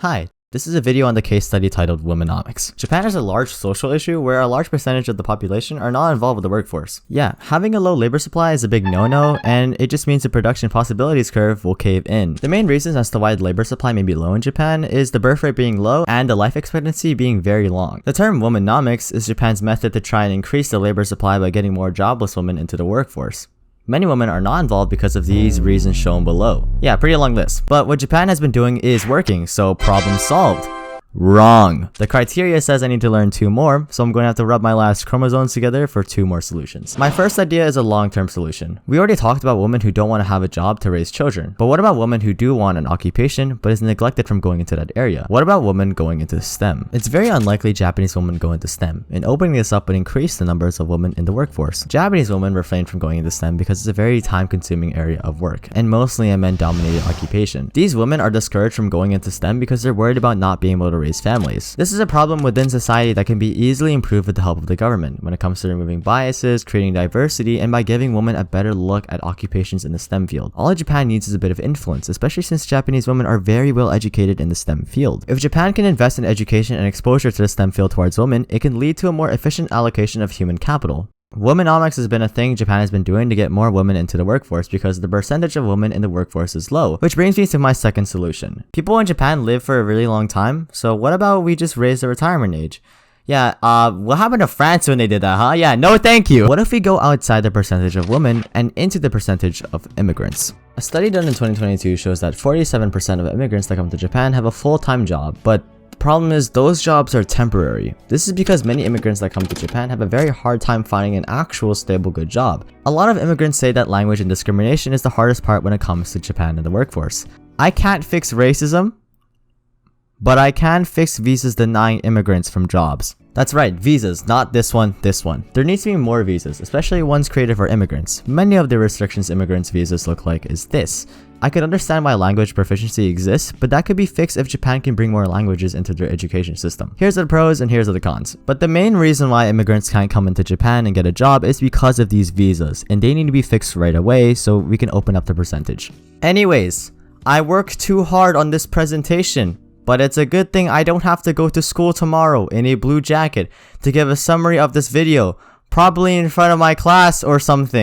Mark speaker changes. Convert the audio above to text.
Speaker 1: Hi, this is a video on the case study titled Womenomics. Japan has a large social issue where a large percentage of the population are not involved with the workforce. Yeah, having a low labor supply is a big no-no, and it just means the production possibilities curve will cave in. The main reasons as to why the labor supply may be low in Japan is the birth rate being low and the life expectancy being very long. The term Womenomics is Japan's method to try and increase the labor supply by getting more jobless women into the workforce. Many women are not involved because of these reasons shown below. Yeah, pretty long list. But what Japan has been doing is working, so problem solved. Wrong. The criteria says I need to learn 2 more, so I'm going to have to rub my last chromosomes together for 2 more solutions. My first idea is a long-term solution. We already talked about women who don't want to have a job to raise children, but what about women who do want an occupation but is neglected from going into that area? What about women going into STEM? It's very unlikely Japanese women go into STEM, and opening this up would increase the numbers of women in the workforce. Japanese women refrain from going into STEM because it's a very time-consuming area of work, and mostly a men-dominated occupation. These women are discouraged from going into STEM because they're worried about not being able to raise families. This is a problem within society that can be easily improved with the help of the government when it comes to removing biases, creating diversity, and by giving women a better look at occupations in the STEM field. All Japan needs is a bit of influence, especially since Japanese women are very well educated in the STEM field. If Japan can invest in education and exposure to the STEM field towards women, it can lead to a more efficient allocation of human capital. Womenomics has been a thing Japan has been doing to get more women into the workforce because the percentage of women in the workforce is low, which brings me to my second solution. People in Japan live for a really long time, so what about we just raise the retirement age? Yeah, what happened to France when they did that, huh? Yeah, no thank you! What if we go outside the percentage of women and into the percentage of immigrants? A study done in 2022 shows that 47% of immigrants that come to Japan have a full-time job, but the problem is those jobs are temporary. This is because many immigrants that come to Japan have a very hard time finding an actual stable good job. A lot of immigrants say that language and discrimination is the hardest part when it comes to Japan and the workforce. I can't fix racism, but I can fix visas denying immigrants from jobs. That's right, visas, not this one, this one. There needs to be more visas, especially ones created for immigrants. Many of the restrictions immigrants' visas look like is this. I could understand why language proficiency exists, but that could be fixed if Japan can bring more languages into their education system. Here's the pros and here's the cons. But the main reason why immigrants can't come into Japan and get a job is because of these visas, and they need to be fixed right away so we can open up the percentage. Anyways, I worked too hard on this presentation, but it's a good thing I don't have to go to school tomorrow in a blue jacket to give a summary of this video, probably in front of my class or something.